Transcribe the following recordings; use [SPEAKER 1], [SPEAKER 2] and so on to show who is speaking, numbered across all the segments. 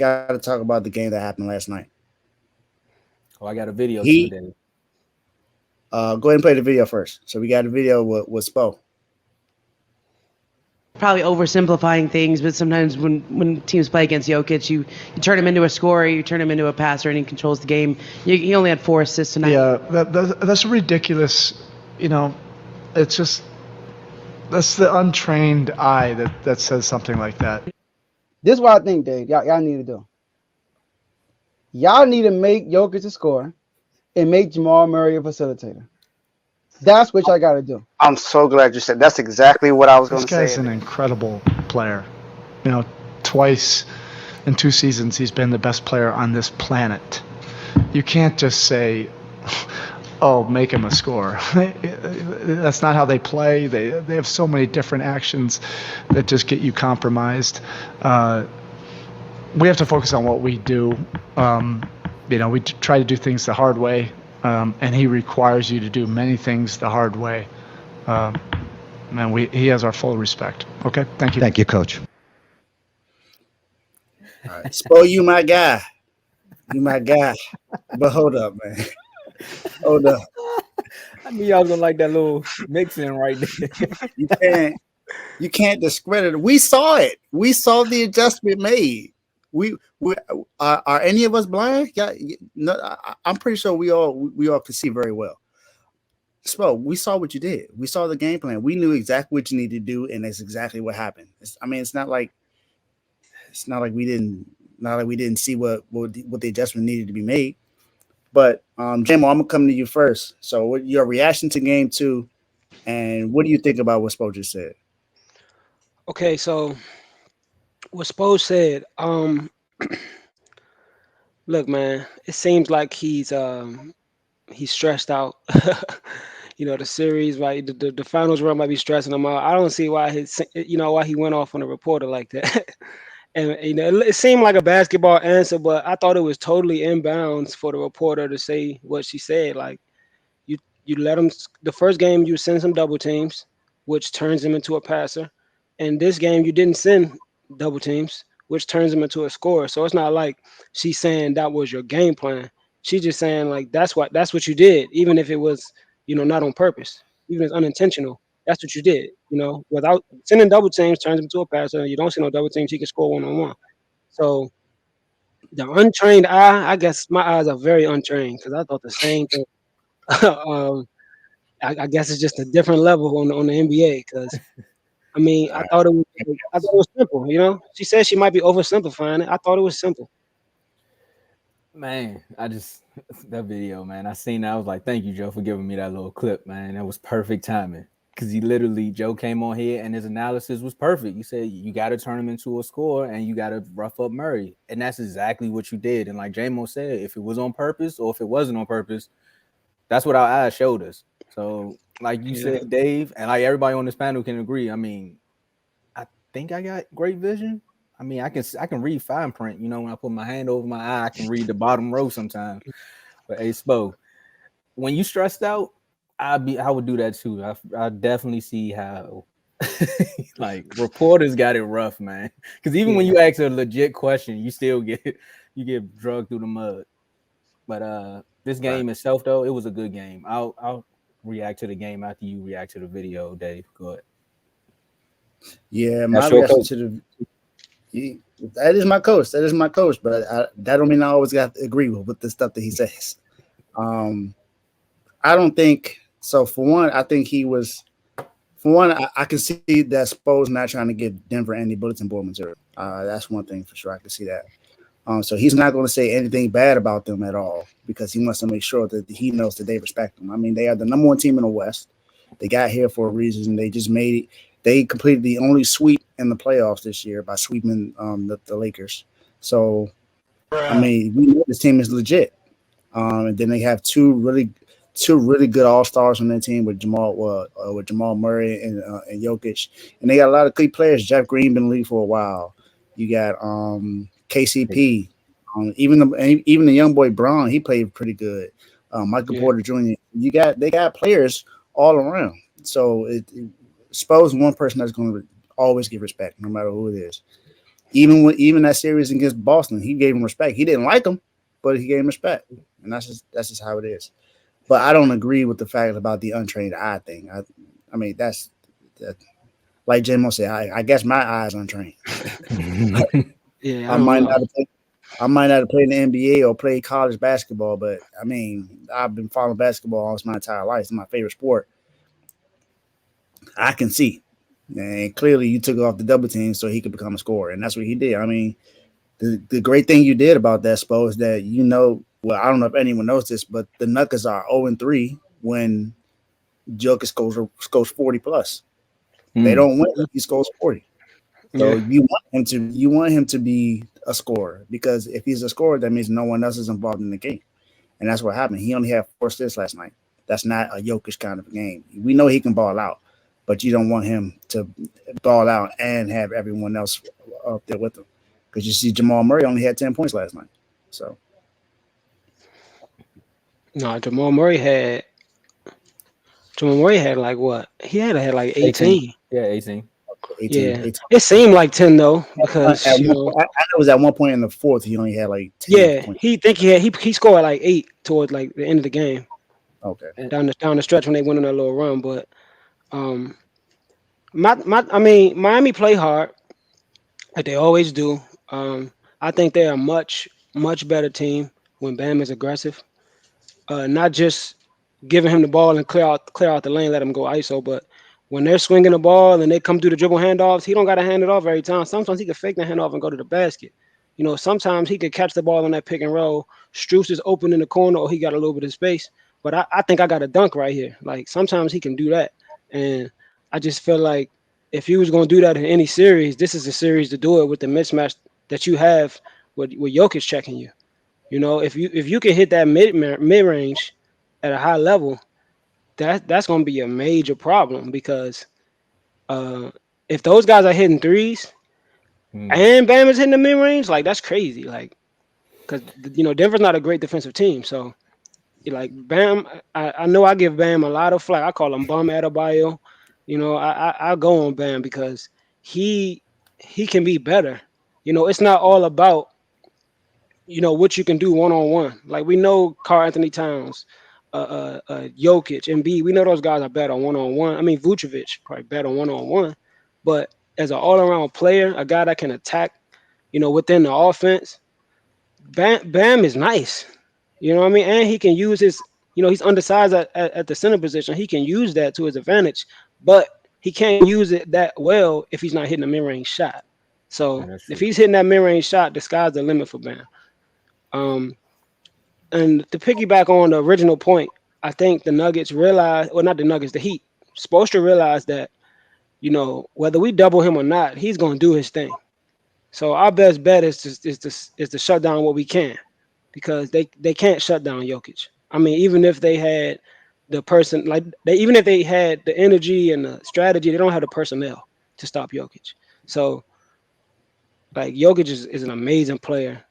[SPEAKER 1] got to talk about the game that happened last night.
[SPEAKER 2] Oh, I got a video too,
[SPEAKER 1] He
[SPEAKER 2] Dave.
[SPEAKER 1] Go ahead and play the video first. So we got a video with Spo.
[SPEAKER 3] Probably oversimplifying things, but sometimes when teams play against Jokic, you turn him into a scorer, you turn him into a passer, and he controls the game. He only had 4 assists tonight.
[SPEAKER 4] Yeah, that's ridiculous. You know, it's just that's the untrained eye that says something like that.
[SPEAKER 5] This is what I think, Dave. Y'all need to do. Y'all need to make Jokic a scorer and make Jamal Murray a facilitator. That's what y'all got to do.
[SPEAKER 6] I'm so glad you said. That's exactly what I was going
[SPEAKER 4] This
[SPEAKER 6] to say.
[SPEAKER 4] guy's an incredible player. You know, twice in 2 seasons he's been the best player on this planet. You can't just say, "Oh, make him a scorer." That's not how they play. They have so many different actions that just get you compromised. We have to focus on what we do. You know, we try to do things the hard way, and he requires you to do many things the hard way. And he has our full respect. Okay, thank you.
[SPEAKER 7] Thank you, Coach.
[SPEAKER 1] All right. Spo, you my guy. You my guy. But hold up, man. Hold up.
[SPEAKER 2] I knew y'all gonna like that little mix-in right there.
[SPEAKER 1] You can't discredit it. We saw it. We saw the adjustment made. We are any of us blind? Yeah, no, I'm pretty sure we all could see very well. Spo, we saw what you did. We saw the game plan. We knew exactly what you needed to do, and that's exactly what happened. It's not like we didn't see what the adjustment needed to be made. But Jamo, I'm gonna come to you first. So, what your reaction to game 2, and what do you think about what Spo just said?
[SPEAKER 8] Okay, so what Spo said, look, man, it seems like he's stressed out. You know, the series, right? The finals run might be stressing him out. I don't see why he went off on a reporter like that. And you know, it seemed like a basketball answer, but I thought it was totally inbounds for the reporter to say what she said. Like, you let him. The first game you send some double teams, which turns him into a passer, and this game you didn't send double teams, which turns him into a scorer. So it's not like she's saying that was your game plan. She's just saying like that's what you did, even if it was not on purpose, even if it's unintentional. That's what you did, without sending double teams turns him into a passer. You don't see no double teams, he can score 1-on-1. So the untrained eye, I guess my eyes are very untrained because I thought the same thing. I guess it's just a different level on the NBA because I thought it was simple. She said she might be oversimplifying it. I thought it was simple.
[SPEAKER 2] Man, that video, man. I seen that. I was like, thank you, Joe, for giving me that little clip, man. That was perfect timing. Because Joe came on here and his analysis was perfect. You said you got to turn him into a scorer and you got to rough up Murray. And that's exactly what you did. And like Jamo said, if it was on purpose or if it wasn't on purpose, that's what our eyes showed us. So like you said, Dave, and like everybody on this panel can agree. I think I got great vision. I can read fine print. When I put my hand over my eye, I can read the bottom row sometimes. But hey, Spo, when you stressed out, I would do that too. I definitely see how like reporters got it rough, man. Because even when you ask a legit question, you still get drugged through the mud. But this game itself, though, it was a good game. I'll react to the game after you react to the video, Dave. Go ahead.
[SPEAKER 1] Yeah, my reaction to that is my coach. That is my coach. But that don't mean I always got to agree with the stuff that he says. I don't think so. For one, I think he was. For one, I can see that Spo's not trying to give Denver any bulletin board material. That's one thing for sure. I can see that. So he's not going to say anything bad about them at all because he wants to make sure that he knows that they respect them. They are the number 1 team in the West. They got here for a reason. They just made it. They completed the only sweep in the playoffs this year by sweeping the Lakers. So, we know this team is legit. And then they have two really good all-stars on their team with Jamal Murray and Jokic. And they got a lot of key players. Jeff Green been in the league for a while. You got KCP. Even the young boy Braun, he played pretty good. Michael Porter Jr. They got players all around. So Spo's one person that's going to always give respect, no matter who it is. even that series against Boston, he gave him respect. He didn't like him, but he gave him respect, and that's just how it is. But I don't agree with the fact about the untrained eye thing. I mean that, like Jamo said. I guess my eyes untrained.
[SPEAKER 8] Yeah, I
[SPEAKER 1] I
[SPEAKER 8] don't
[SPEAKER 1] might
[SPEAKER 8] know.
[SPEAKER 1] not have played, I might not have played in the NBA or played college basketball, but I mean I've been following basketball almost my entire life. It's my favorite sport. I can see, and clearly you took off the double team so he could become a scorer, and that's what he did. I mean, the great thing you did about that, Spo, is that well, I don't know if anyone knows this, but the Nuggets are 0-3 when Jokic scores 40 plus. They
[SPEAKER 2] Mm.
[SPEAKER 1] don't win if he scores 40. So
[SPEAKER 8] Yeah,
[SPEAKER 1] you want him to be a scorer, because if he's a scorer, that means no one else is involved in the game. And that's what happened. He only had 4 assists last night. That's not a Jokic kind of game. We know he can ball out, but you don't want him to ball out and have everyone else up there with him. Because you see Jamal Murray only had 10 points last night. So
[SPEAKER 8] no, Jamal Murray had like what? He had like
[SPEAKER 2] 18.
[SPEAKER 8] 18.
[SPEAKER 2] Yeah, 18.
[SPEAKER 1] 18,
[SPEAKER 8] Yeah,
[SPEAKER 1] 18.
[SPEAKER 8] it seemed like 10 though,
[SPEAKER 1] At
[SPEAKER 8] because
[SPEAKER 1] one point, I know it was at one point in the fourth, he only had like 10
[SPEAKER 8] yeah,
[SPEAKER 1] points.
[SPEAKER 8] he scored like 8 towards like the end of the game,
[SPEAKER 1] Okay.
[SPEAKER 2] And
[SPEAKER 8] down the stretch when they went on that little run. But um, I mean, Miami play hard like they always do. I think they're a much better team when Bam is aggressive. Not just giving him the ball and clear out the lane, let him go ISO, but when they're swinging the ball and they come through the dribble handoffs, he don't got to hand it off every time. Sometimes he can fake the handoff and go to the basket. Sometimes he could catch the ball on that pick and roll. Struess is open in the corner, or he got a little bit of space. But I think I got a dunk right here. Like sometimes he can do that, and I just feel like if he was going to do that in any series, this is a series to do it with the mismatch that you have with Jokic checking you. If you can hit that mid range at a high level, that's going to be a major problem because uh, if those guys are hitting threes
[SPEAKER 2] mm.
[SPEAKER 8] and Bam is hitting the mid range, like that's crazy. Like because Denver's not a great defensive team, so like Bam, I know I give Bam a lot of flack. I call him Bum Adebayo. I go on Bam because he he can be better. It's not all about what you can do one on one. Like we know Karl Anthony Towns, Jokic, and B. We know those guys are better one on one. I mean Vucevic probably better one on one, but as an all around player, a guy that can attack, within the offense, Bam is nice. You know what I mean? And he can use his, he's undersized at the center position. He can use that to his advantage, but he can't use it that well if he's not hitting a mid range shot.
[SPEAKER 2] Yeah,
[SPEAKER 8] So
[SPEAKER 2] that's
[SPEAKER 8] if
[SPEAKER 2] true.
[SPEAKER 8] he's hitting that mid range shot, the sky's the limit for Bam. Um, and to piggyback on the original point, I think the Nuggets realize, well, not the Nuggets, the Heat, supposed to realize that, whether we double him or not, he's going to do his thing. So our best bet is to shut down what we can, because they can't shut down Jokic. I mean, even if they had the person, like even if they had the energy and the strategy, they don't have the personnel to stop Jokic. So like Jokic is an amazing player.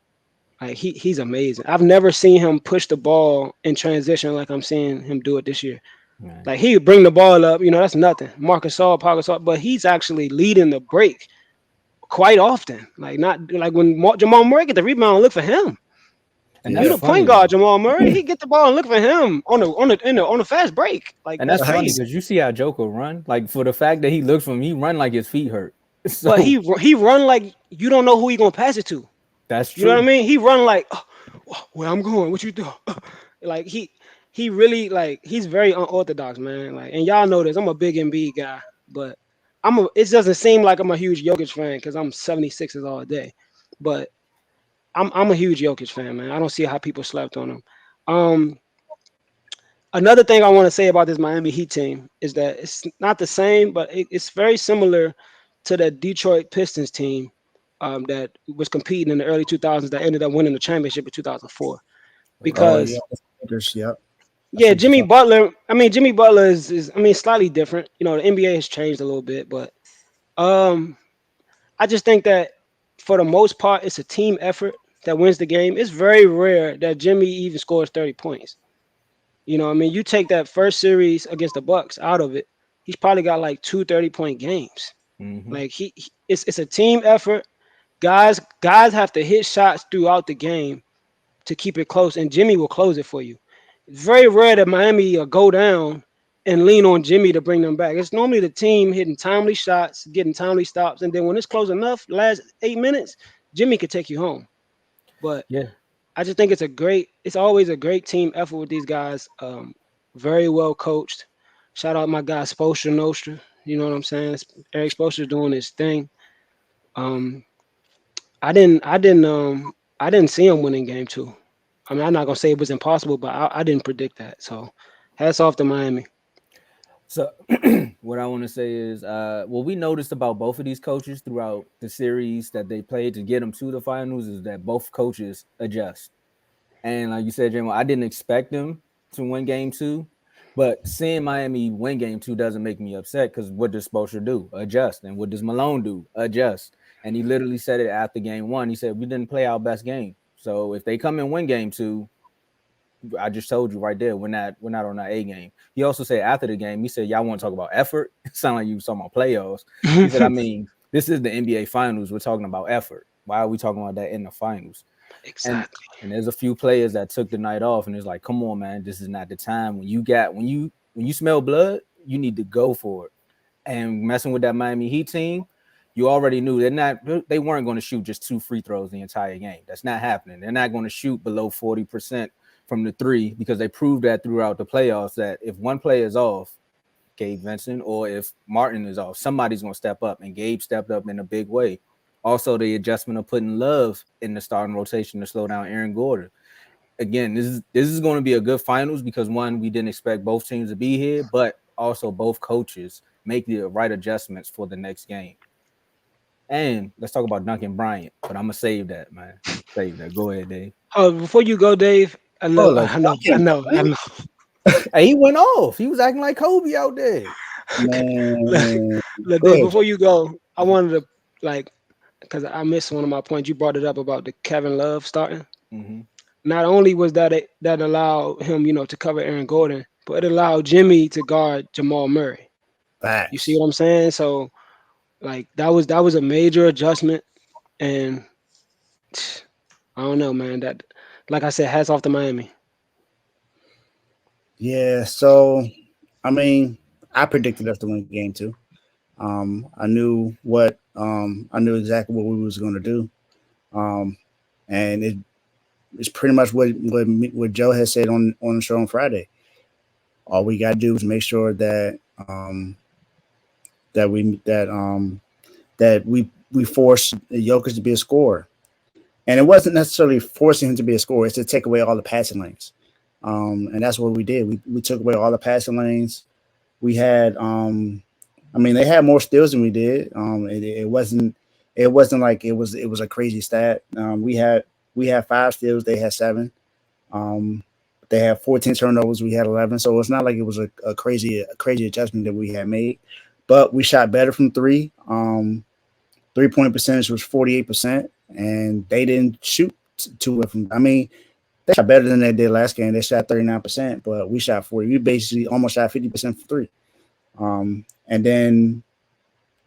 [SPEAKER 8] Like he's amazing. I've never seen him push the ball in transition like I'm seeing him do it this year.
[SPEAKER 2] Man.
[SPEAKER 8] Like he would bring the ball up, that's nothing. Marcus All, Paul Gasol, but he's actually leading the break quite often. Like not like when Jamal Murray get the rebound, look for him.
[SPEAKER 2] And
[SPEAKER 8] You
[SPEAKER 2] that's
[SPEAKER 1] Yeah.
[SPEAKER 8] the point
[SPEAKER 2] funny
[SPEAKER 8] guard,
[SPEAKER 2] though.
[SPEAKER 8] Jamal Murray. He get the ball and look for him on the fast break. Like
[SPEAKER 2] And
[SPEAKER 8] that's
[SPEAKER 2] that's funny
[SPEAKER 8] crazy.
[SPEAKER 2] because you see how Joker run. Like for the fact that he looks from he run like his feet hurt.
[SPEAKER 8] But
[SPEAKER 2] So
[SPEAKER 8] he run like you don't know who he gonna pass it to.
[SPEAKER 2] that's
[SPEAKER 8] You know what I
[SPEAKER 2] true.
[SPEAKER 8] mean? He run like, where I'm going. What you do? Like he really like he's very unorthodox, man. Like, and y'all know this. I'm a big MB guy, but it doesn't seem like I'm a huge Jokic fan because I'm 76ers all day. But I'm a huge Jokic fan, man. I don't see how people slept on him. Um, Another thing I want to say about this Miami Heat team is that it's not the same, but it's very similar to the Detroit Pistons team that was competing in the early 2000s that ended up winning the championship in 2004.
[SPEAKER 1] Oh yeah.
[SPEAKER 8] Because
[SPEAKER 1] Yep. I see
[SPEAKER 8] yeah,
[SPEAKER 1] what you're
[SPEAKER 8] Jimmy
[SPEAKER 1] talking.
[SPEAKER 8] Butler. I mean, Jimmy Butler is slightly different. The NBA has changed a little bit, but um, I just think that for the most part, it's a team effort that wins the game. It's very rare that Jimmy even scores 30 points. I mean, you take that first series against the Bucks out of it, he's probably got like 2 30-point games.
[SPEAKER 2] Hmm.
[SPEAKER 8] Like it's a team effort, guys have to hit shots throughout the game to keep it close, and Jimmy will close it for you. It's very rare that Miami go down and lean on Jimmy to bring them back. It's normally the team hitting timely shots, getting timely stops, and then when it's close enough, last 8 minutes, Jimmy could take you home. But
[SPEAKER 2] Yeah.
[SPEAKER 8] I just think it's always a great team effort with these guys. Very well coached. Shout out my guy Spoelstra Nostra. You know what I'm saying? Eric Spoelstra's doing his thing. Um, I didn't see him winning game two. I mean, I'm not gonna say it was impossible, but I didn't predict that. So, hats off to Miami.
[SPEAKER 2] So what I want to say is, what we noticed about both of these coaches throughout the series that they played to get them to the finals is that both coaches adjust. And like you said, Jamo, I didn't expect them to win game two, but seeing Miami win game two doesn't make me upset because what does Spoelstra do? Adjust. And what does Malone do? Adjust. And he literally said it after game one. He said, we didn't play our best game. So if they come and win game two, I just told you right there, we're not on our A game. He also said after the game, he said, y'all want to talk about effort? It sounded like you were talking about playoffs. He said, I mean, this is the NBA finals. We're talking about effort. Why are we talking about that in the finals?
[SPEAKER 8] Exactly.
[SPEAKER 2] And there's a few players that took the night off, and it's like, come on, man, this is not the time. When you smell blood, you need to go for it. And messing with that Miami Heat team, you already knew they weren't going to shoot just 2 free throws the entire game. That's not happening. They're not going to shoot below 40% from the three because they proved that throughout the playoffs that if one player is off, Gabe Vincent, or if Martin is off, somebody's going to step up, and Gabe stepped up in a big way. Also, the adjustment of putting Love in the starting rotation to slow down Aaron Gordon. Again, this is going to be a good finals because, one, we didn't expect both teams to be here, but also both coaches make the right adjustments for the next game. And let's talk about Duncan Bryant, but I'm going to save that, man. Save that. Go ahead, Dave.
[SPEAKER 8] Oh, before you go, Dave, I know.
[SPEAKER 2] Hey, he went off. He was acting like Kobe out there.
[SPEAKER 1] Man,
[SPEAKER 8] Look, Dave, before you go, I wanted to because I missed one of my points. You brought it up about the Kevin Love starting.
[SPEAKER 2] Mm-hmm.
[SPEAKER 8] Not only was that allowed him, to cover Aaron Gordon, but it allowed Jimmy to guard Jamal Murray.
[SPEAKER 1] Facts.
[SPEAKER 8] You see what I'm saying? So, that was a major adjustment, and I don't know, man. That, like I said, hats off to Miami.
[SPEAKER 1] Yeah, so I mean, I predicted us to win game two. I knew exactly what we was going to do, and it's pretty much what Joe has said on the show on Friday. All we got to do is make sure that we force Jokic to be a scorer, and it wasn't necessarily forcing him to be a scorer; it's to take away all the passing lanes. And that's what we did. We took away all the passing lanes. We had, they had more steals than we did. It wasn't like it was a crazy stat. We had 5 steals. They had 7. They had 14 turnovers. We had 11. So it's not like it was a crazy adjustment that we had made. But we shot better from 3. 3-point percentage was 48%, and they didn't shoot too from. They shot better than they did last game. They shot 39%, but we shot 40. We basically almost shot 50% for 3. And then,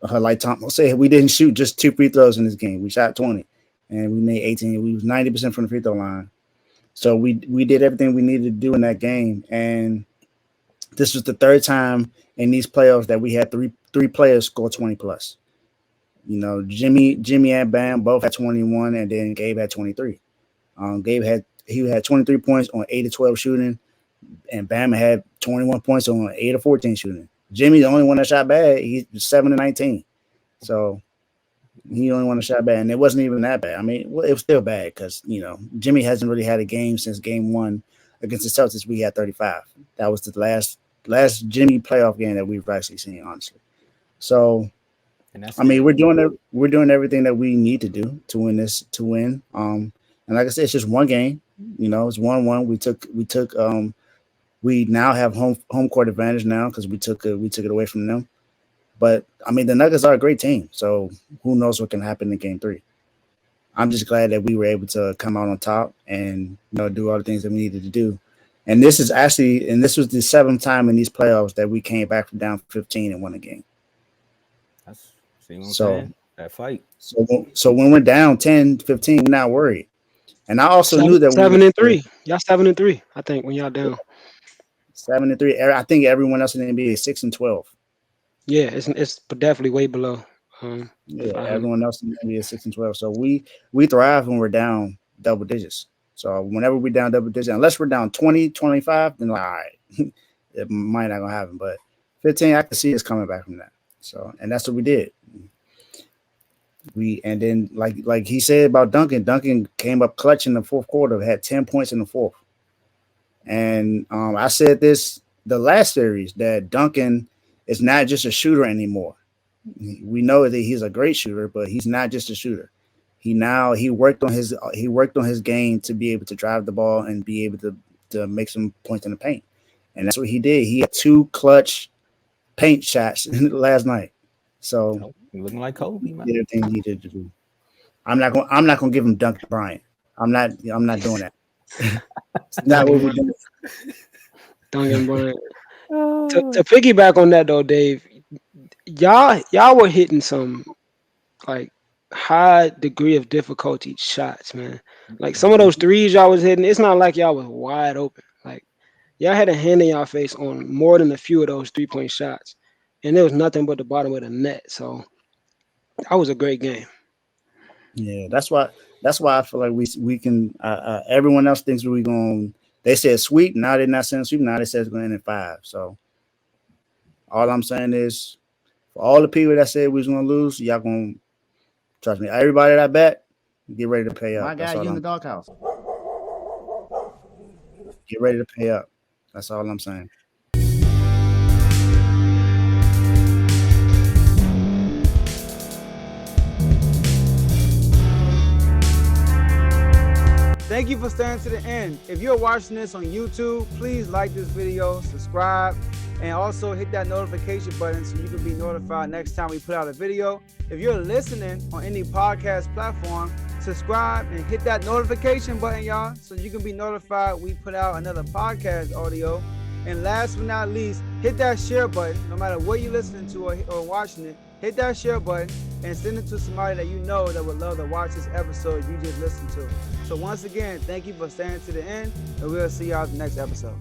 [SPEAKER 1] like Tomo said, we didn't shoot just 2 free throws in this game. We shot 20, and we made 18. We was 90% from the free throw line. So we did everything we needed to do in that game. And this was the 3rd time in these playoffs that we had three players score 20 plus. Jimmy and Bam both had 21, and then Gabe had 23. Gabe had 23 points on 8 of 12 shooting, and Bam had 21 points on 8 of 14 shooting. Jimmy's the only one that shot bad. He's 7 of 19. So he the only one that shot bad. And it wasn't even that bad. It was still bad because, Jimmy hasn't really had a game since game 1 against the Celtics. We had 35. That was the last Jimmy playoff game that we've actually seen, honestly. So, we're doing everything that we need to do to win. And like I said, it's just one game. It's 1-1. We now have home court advantage now because we took it away from them. But the Nuggets are a great team, so who knows what can happen in game 3. I'm just glad that we were able to come out on top and do all the things that we needed to do. And this was the 7th time in these playoffs that we came back from down 15 and won a game.
[SPEAKER 2] So That fight.
[SPEAKER 1] So when we're down 10, 15, we're not worried. And I also knew that we
[SPEAKER 8] Seven
[SPEAKER 1] were
[SPEAKER 8] and 3. Y'all 7-3. I think when y'all down.
[SPEAKER 1] 7-3. I think everyone else in the NBA is 6-12.
[SPEAKER 8] Yeah, it's definitely way below.
[SPEAKER 1] Yeah,
[SPEAKER 8] 500.
[SPEAKER 1] everyone else in the NBA is 6-12. So we thrive when we're down double digits. So whenever we're down double digits, unless we're down 20, 25, then like, all right, it might not gonna happen. But 15, I can see us coming back from that. So, and that's what we did. And then like he said about Duncan came up clutch in the fourth quarter, had 10 points in the fourth. And I said this the last series that Duncan is not just a shooter anymore. We know that he's a great shooter, but he's not just a shooter. He worked on his game to be able to drive the ball and be able to make some points in the paint. And that's what he did. He had 2 clutch paint shots last night. So
[SPEAKER 2] looking like Kobe, man.
[SPEAKER 1] Did everything he did to do. I'm not gonna give him Duncan Bryant. I'm not doing that. It's not what we're doing.
[SPEAKER 8] Duncan Bryant. To piggyback on that though, Dave, y'all were hitting some like high degree of difficulty shots, man. Like some of those threes y'all was hitting, it's not like y'all was wide open. Like y'all had a hand in y'all face on more than a few of those 3-point shots, and there was nothing but the bottom of the net. So that was a great game.
[SPEAKER 1] Yeah, that's why I feel like we can. Everyone else thinks we're going. They said sweep. Now they're not saying sweep. Now they said it's going to end in 5. So all I'm saying is, for all the people that said we was going to lose, y'all going to trust me. Everybody that bet, get ready to pay up.
[SPEAKER 7] My guy, you in the doghouse.
[SPEAKER 1] Get ready to pay up. That's all I'm saying.
[SPEAKER 5] Thank you for staying to the end. If you're watching this on YouTube, please like this video, subscribe, and also hit that notification button so you can be notified next time we put out a video. If you're listening on any podcast platform, subscribe and hit that notification button, y'all, so you can be notified we put out another podcast audio. And last but not least, hit that share button. No matter what you're listening to or watching it, hit that share button and send it to somebody that you know that would love to watch this episode you just listened to. So once again, thank you for staying to the end, and we'll see y'all in the next episode.